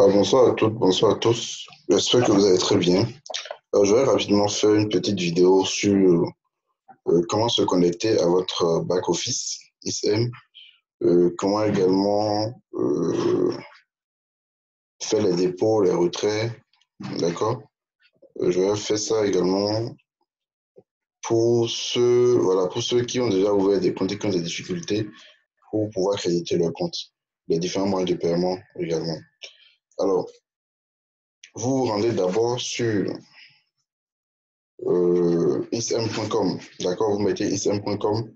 Bonsoir à toutes, bonsoir à tous. J'espère que vous allez très bien. Je vais rapidement faire une petite vidéo sur comment se connecter à votre back-office ISM, comment également faire les dépôts, les retraits, d'accord? Je vais faire ça également pour ceux, voilà, pour ceux qui ont déjà ouvert des comptes et qui ont des difficultés pour pouvoir créditer leur compte, les différents moyens de paiement également. Alors, vous vous rendez d'abord sur ism.com, d'accord? Vous mettez ism.com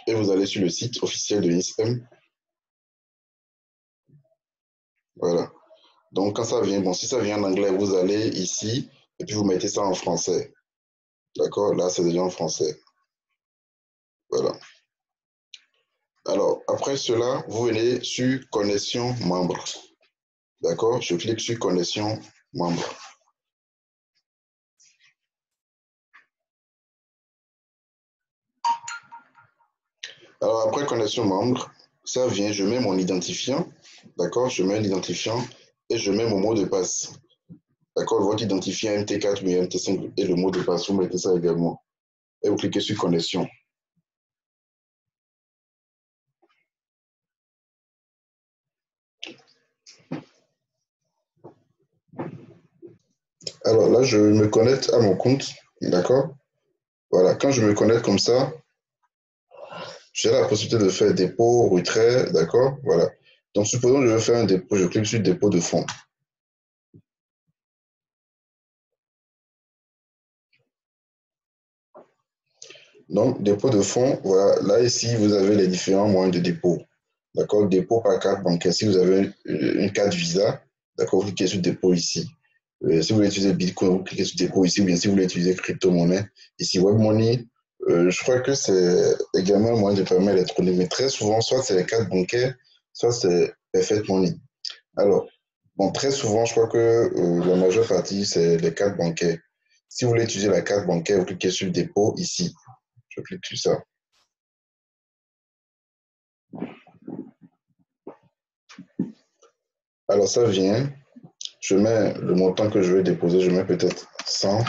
et vous allez sur le site officiel de ISM. Voilà. Donc, quand ça vient, bon, si ça vient en anglais, vous allez ici et puis vous mettez ça en français. D'accord? Là, c'est déjà en français. Voilà. Alors, après cela, vous venez sur connexion membre. D'accord? Je clique sur connexion membre. Alors, après connexion membre, ça vient, je mets mon identifiant. D'accord? Je mets l'identifiant et je mets mon mot de passe. D'accord, votre identifiant MT4 ou MT5 et le mot de passe, vous mettez ça également. Et vous cliquez sur connexion. Alors là, je me connecte à mon compte. D'accord? Voilà, quand je me connecte comme ça, j'ai la possibilité de faire dépôt, retrait. D'accord? Voilà. Donc, supposons que je veux faire un dépôt, je clique sur dépôt de fonds. Donc, dépôt de fonds, voilà. Là, ici, vous avez les différents moyens de dépôt. D'accord? Dépôt par carte bancaire. Si vous avez une carte Visa, d'accord, vous cliquez sur dépôt ici. Si vous voulez utiliser Bitcoin, vous cliquez sur dépôt ici, ou bien si vous voulez utiliser crypto-monnaie, ici, WebMoney, je crois que c'est également un moyen de paiement électronique, mais très souvent, soit c'est les cartes bancaires, soit c'est Perfect Money. Alors, bon, très souvent, je crois que la majeure partie, c'est les cartes bancaires. Si vous voulez utiliser la carte bancaire, vous cliquez sur dépôt ici. Je clique sur ça. Alors, ça vient. Je mets le montant que je vais déposer, je mets peut-être 100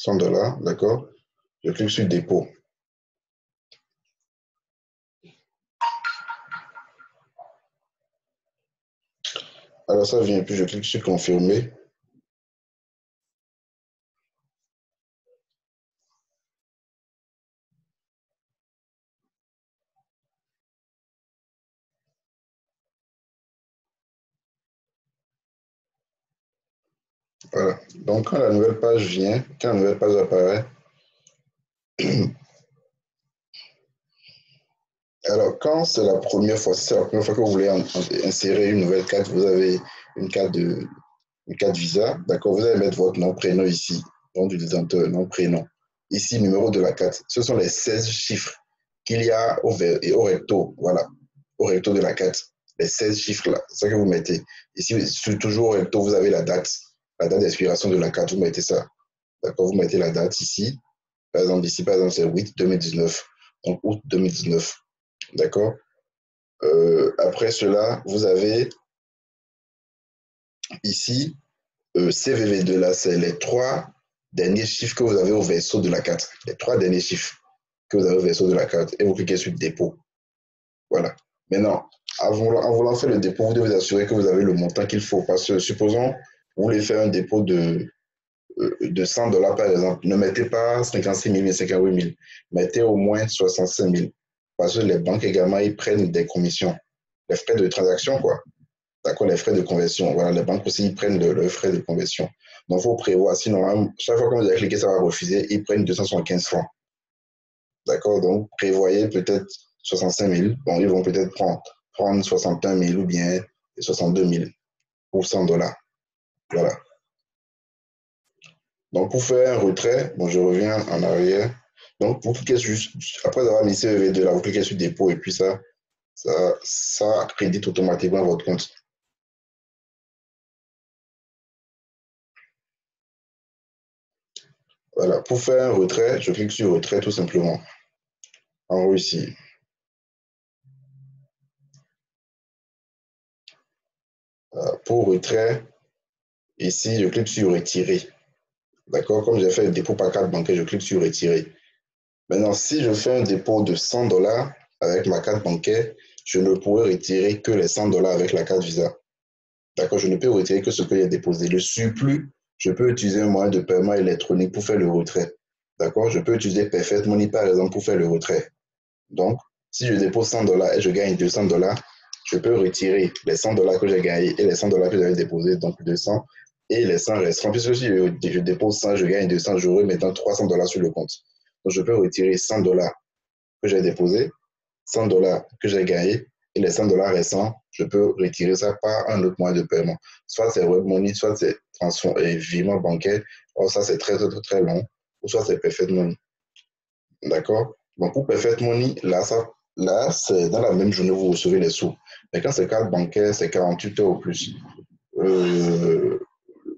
$, d'accord? Je clique sur dépôt. Alors ça vient, puis je clique sur confirmer. Voilà. Donc quand la nouvelle page vient, quand la nouvelle page apparaît, alors quand c'est la première fois, si c'est la première fois que vous voulez insérer une nouvelle carte, vous avez une carte Visa, d'accord, vous allez mettre votre nom, prénom ici, nom du détenteur, nom, prénom. Ici, numéro de la carte. Ce sont les 16 chiffres qu'il y a au recto, voilà, au recto de la carte. Les 16 chiffres là, c'est ça que vous mettez. Ici, toujours au recto, vous avez la date d'expiration de la carte, vous mettez ça. D'accord, vous mettez la date ici. Par exemple, ici, par exemple, c'est 8 2019. Donc, août 2019. D'accord. Après cela, vous avez ici CVV2. Là, c'est les 3 derniers chiffres que vous avez au verso de la carte. Les 3 derniers chiffres que vous avez au verso de la carte. Et vous cliquez sur dépôt. Voilà. Maintenant, en voulant faire le dépôt, vous devez vous assurer que vous avez le montant qu'il faut. Parce que, supposons, vous voulez faire un dépôt de 100 $ par exemple, ne mettez pas 56 000 et 58 000, mettez au moins 65 000. Parce que les banques également, ils prennent des commissions, les frais de transaction, quoi. D'accord, les frais de conversion. Voilà, les banques aussi, ils prennent leurs frais de conversion. Donc, il faut prévoir. Sinon, chaque fois que vous avez cliqué, ça va refuser. Ils prennent 275 francs. D'accord, donc prévoyez peut-être 65 000. Bon, ils vont peut-être prendre 61 000 ou bien 62 000 pour 100 $. Voilà. Donc, pour faire un retrait, bon, je reviens en arrière. Donc, vous cliquez juste, après avoir mis CVV2 là, vous cliquez sur dépôt et puis ça crédite automatiquement votre compte. Voilà. Pour faire un retrait, je clique sur retrait tout simplement. En haut ici. Pour retrait, ici, je clique sur retirer. D'accord? Comme j'ai fait le dépôt par carte bancaire, je clique sur retirer. Maintenant, si je fais un dépôt de 100 $ avec ma carte bancaire, je ne pourrai retirer que les 100 $ avec la carte Visa. D'accord? Je ne peux retirer que ce que j'ai déposé. Le surplus, je peux utiliser un moyen de paiement électronique pour faire le retrait. D'accord? Je peux utiliser Perfect Money, par exemple, pour faire le retrait. Donc, si je dépose 100 $ et je gagne 200 $, je peux retirer les 100 $ que j'ai gagnés et les 100 $ que j'avais déposés, donc 200, et les 100 resteront. Puisque si je dépose 100, je gagne 200, j'aurai maintenant 300 $ sur le compte. Donc, je peux retirer 100 $ que j'ai déposés, 100 $ que j'ai gagnés, et les 100 $ restants, je peux retirer ça par un autre moyen de paiement. Soit c'est Web Money, soit c'est virement bancaire, or ça c'est très, très, très long, ou soit c'est Perfect Money. D'accord? Donc, pour Perfect Money, là c'est dans la même journée, vous recevez les sous. Mais quand c'est carte bancaire, c'est 48 heures ou plus.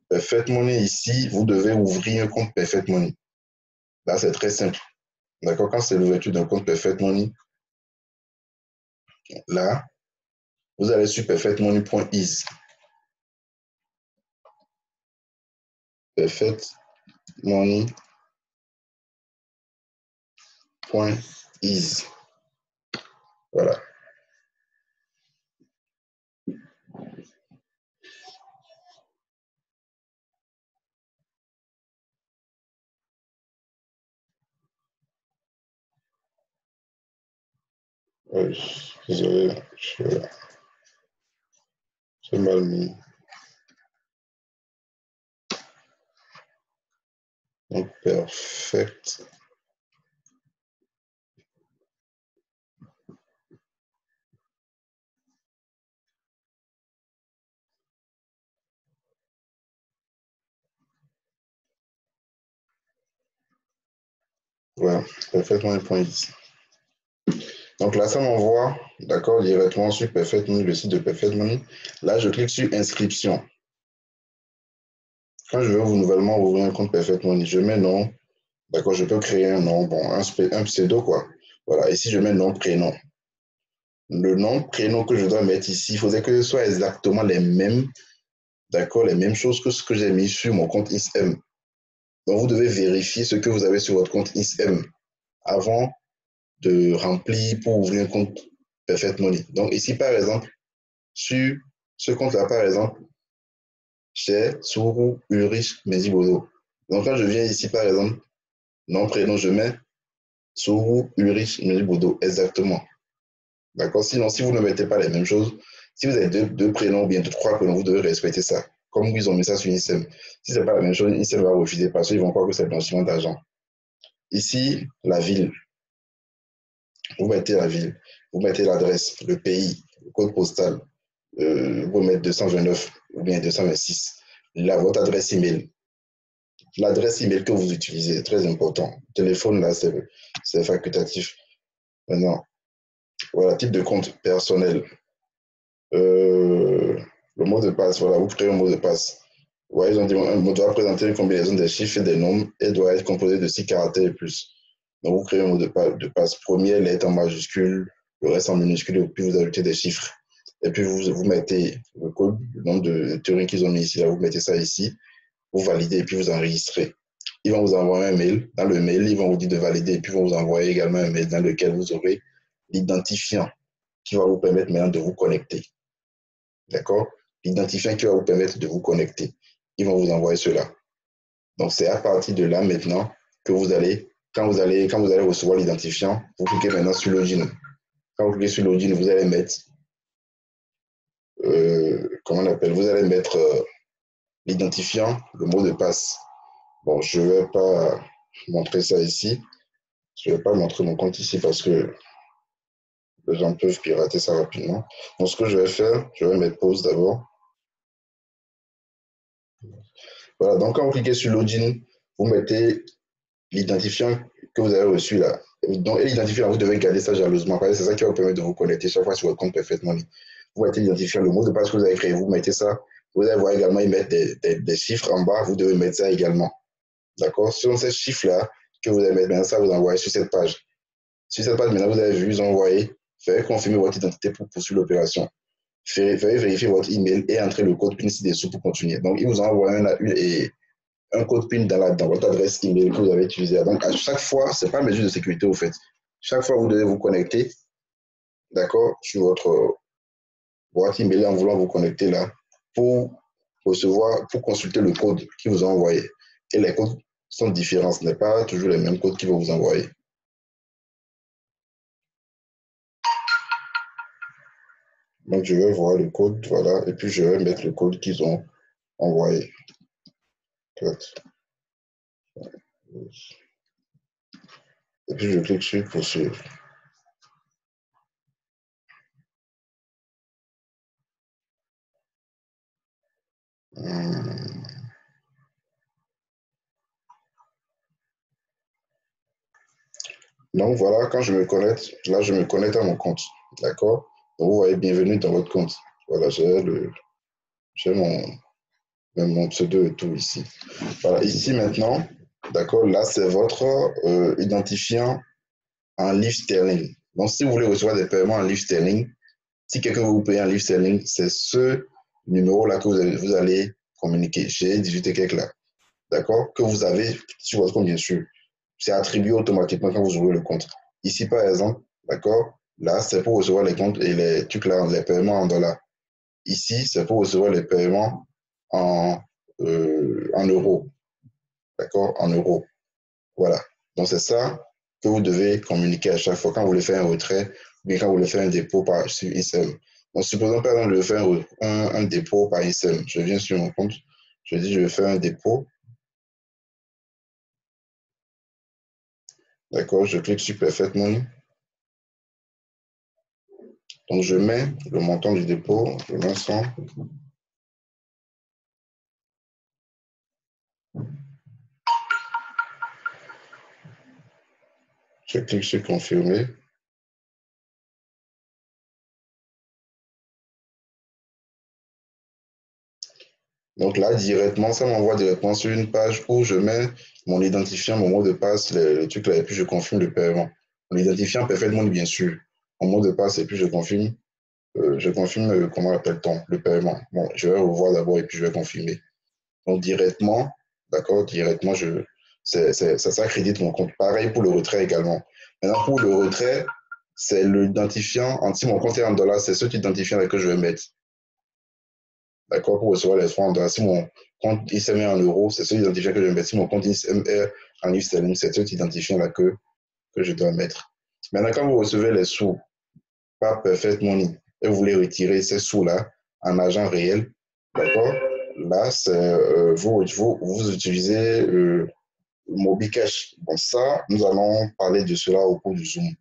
Perfect Money, ici, vous devez ouvrir un compte Perfect Money. Là, c'est très simple. D'accord? Quand c'est l'ouverture d'un compte Perfect Money, là, vous allez sur perfectmoney.is. Perfectmoney.is. Voilà. Désolé, j'ai mal mis. Donc, perfect. Voilà, perfectmoney.is. Donc là, ça m'envoie, d'accord, directement sur Perfect Money, le site de Perfect Money. Là, je clique sur inscription. Quand je veux nouvellement ouvrir un compte Perfect Money, je mets nom, d'accord, je peux créer un nom, bon, un pseudo, quoi. Voilà, ici, je mets nom, prénom. Le nom, prénom que je dois mettre ici, il faudrait que ce soit exactement les mêmes, d'accord, les mêmes choses que ce que j'ai mis sur mon compte ISM. Donc, vous devez vérifier ce que vous avez sur votre compte ISM avant de remplir pour ouvrir un compte Perfect Money. Donc, ici, par exemple, sur ce compte-là, par exemple, j'ai Sourou Ulrich Mesibodo. Donc, quand je viens ici, par exemple, nom, prénom, je mets Sourou Ulrich Mesibodo, exactement. D'accord? Sinon, si vous ne mettez pas les mêmes choses, si vous avez deux prénoms ou bien trois prénoms, vous devez respecter ça. Comme ils ont mis ça sur ISM. Si ce n'est pas la même chose, ISM va refuser parce qu'ils vont croire que c'est blanchiment d'argent. Ici, la ville. Vous mettez la ville, vous mettez l'adresse, le pays, le code postal. Vous mettez 229 ou bien 226. Là, votre adresse email. L'adresse email que vous utilisez est très important. Le téléphone, là, c'est facultatif. Maintenant, voilà, type de compte personnel. Le mot de passe, voilà, vous créez un mot de passe. Ouais, ils ont dit un mot doit présenter une combinaison des chiffres et des nombres et doit être composé de 6 caractères et plus. Donc, vous créez un mot de passe. Première lettre en majuscule, le reste en minuscule, et puis vous ajoutez des chiffres. Et puis, vous mettez le code, le nombre de théories qu'ils ont mis ici, là, vous mettez ça ici, vous validez et puis vous enregistrez. Ils vont vous envoyer un mail. Dans le mail, ils vont vous dire de valider et puis vont vous envoyer également un mail dans lequel vous aurez l'identifiant qui va vous permettre maintenant de vous connecter. D'accord? L'identifiant qui va vous permettre de vous connecter. Ils vont vous envoyer cela. Donc, c'est à partir de là maintenant que vous allez, quand vous allez recevoir l'identifiant, vous cliquez maintenant sur Login. Quand vous cliquez sur Login, vous allez mettre, comment on appelle, vous allez mettre l'identifiant, le mot de passe. Bon, je ne vais pas montrer ça ici. Je ne vais pas montrer mon compte ici parce que les gens peuvent pirater ça rapidement. Donc, ce que je vais faire, je vais mettre pause d'abord. Voilà, donc quand vous cliquez sur Login, vous mettez l'identifiant que vous avez reçu là. Donc, et l'identifiant, vous devez garder ça jalousement. Parce que c'est ça qui va vous permettre de vous connecter chaque fois sur votre compte Perfect Money. Vous mettez l'identifiant, le mot de passe que vous avez créé, vous mettez ça. Vous allez voir également, ils mettent des chiffres en bas, vous devez mettre ça également. D'accord? Ce sont ces chiffres-là que vous allez mettre maintenant, ça vous envoie sur cette page. Sur cette page, maintenant, vous avez vu, ils ont envoyé, faire confirmer votre identité pour poursuivre l'opération. veuillez vérifier votre email et entrer le code PIN ci-dessous pour continuer. Donc, il vous envoie un code PIN dans votre adresse email que vous avez utilisée. Donc, à chaque fois, ce n'est pas une mesure de sécurité, au fait. Chaque fois, vous devez vous connecter, d'accord, sur votre boîte email en voulant vous connecter là pour recevoir, pour consulter le code qui vous a envoyé. Et les codes sont différents. Ce n'est pas toujours les mêmes codes qui vont vous envoyer. Donc, je vais voir le code, voilà, et puis je vais mettre le code qu'ils ont envoyé. Et puis, je clique sur poursuivre. Donc, voilà, quand je me connecte, là, je me connecte à mon compte. D'accord? Donc, vous voyez, bienvenue dans votre compte. Voilà, j'ai mon pseudo et tout ici. Voilà, ici maintenant, d'accord, là, c'est votre identifiant en livre sterling. Donc, si vous voulez recevoir des paiements en livre sterling, si quelqu'un veut vous payer en livre sterling, c'est ce numéro-là que vous allez communiquer. J'ai 18 quelques là. D'accord? Que vous avez sur votre compte, bien sûr. C'est attribué automatiquement quand vous ouvrez le compte. Ici, par exemple, d'accord? Là, c'est pour recevoir les comptes et les trucs là, les paiements en dollars. Ici, c'est pour recevoir les paiements en euros. D'accord? En euros. Voilà. Donc, c'est ça que vous devez communiquer à chaque fois quand vous voulez faire un retrait ou bien quand vous voulez faire un dépôt sur ISM. Donc, supposons par exemple, je vais faire un dépôt par ISM. Je viens sur mon compte, je dis je vais faire un dépôt. D'accord, je clique sur Perfect Money. Donc, je mets le montant du dépôt, je mets 100. Je clique sur Confirmer. Donc là, directement, ça m'envoie directement sur une page où je mets mon identifiant, mon mot de passe, le truc là, et puis je confirme le paiement. Mon identifiant Perfect Money, bien sûr. Mon mot de passe, et puis je confirme. Comment appelle-t-on, le paiement. Bon, je vais revoir d'abord et puis je vais confirmer. Donc, directement, d'accord, directement, ça s'accrédite mon compte. Pareil pour le retrait également. Maintenant, pour le retrait, c'est l'identifiant, si mon compte est en dollars, c'est cet identifiant-là que je vais mettre. D'accord, pour recevoir les fonds en dollars. Si mon compte ISM est en euros, c'est cet identifiant que je vais mettre. Si mon compte ISM est en livre sterling, c'est cet identifiant-là que je dois mettre. Maintenant, quand vous recevez les sous par Perfect Money et vous voulez retirer ces sous-là en argent réel, d'accord? Là, vous utilisez MobiCash. Bon, ça, nous allons parler de cela au cours du Zoom,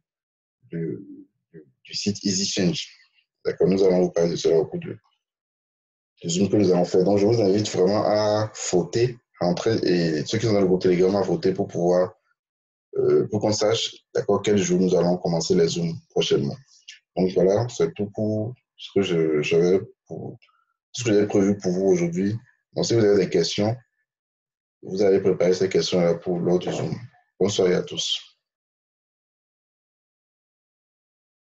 du, du site EasyChange. D'accord, nous allons vous parler de cela au cours du Zoom que nous allons faire. Donc, je vous invite vraiment à voter, à entrer, et ceux qui sont dans le groupe Telegram à voter pour pouvoir, pour qu'on sache, d'accord, quel jour nous allons commencer les Zooms prochainement. Donc voilà, c'est tout pour ce que j'avais prévu pour vous aujourd'hui. Donc si vous avez des questions, vous allez préparer ces questions-là pour l'autre Zoom. Bonne soirée à tous.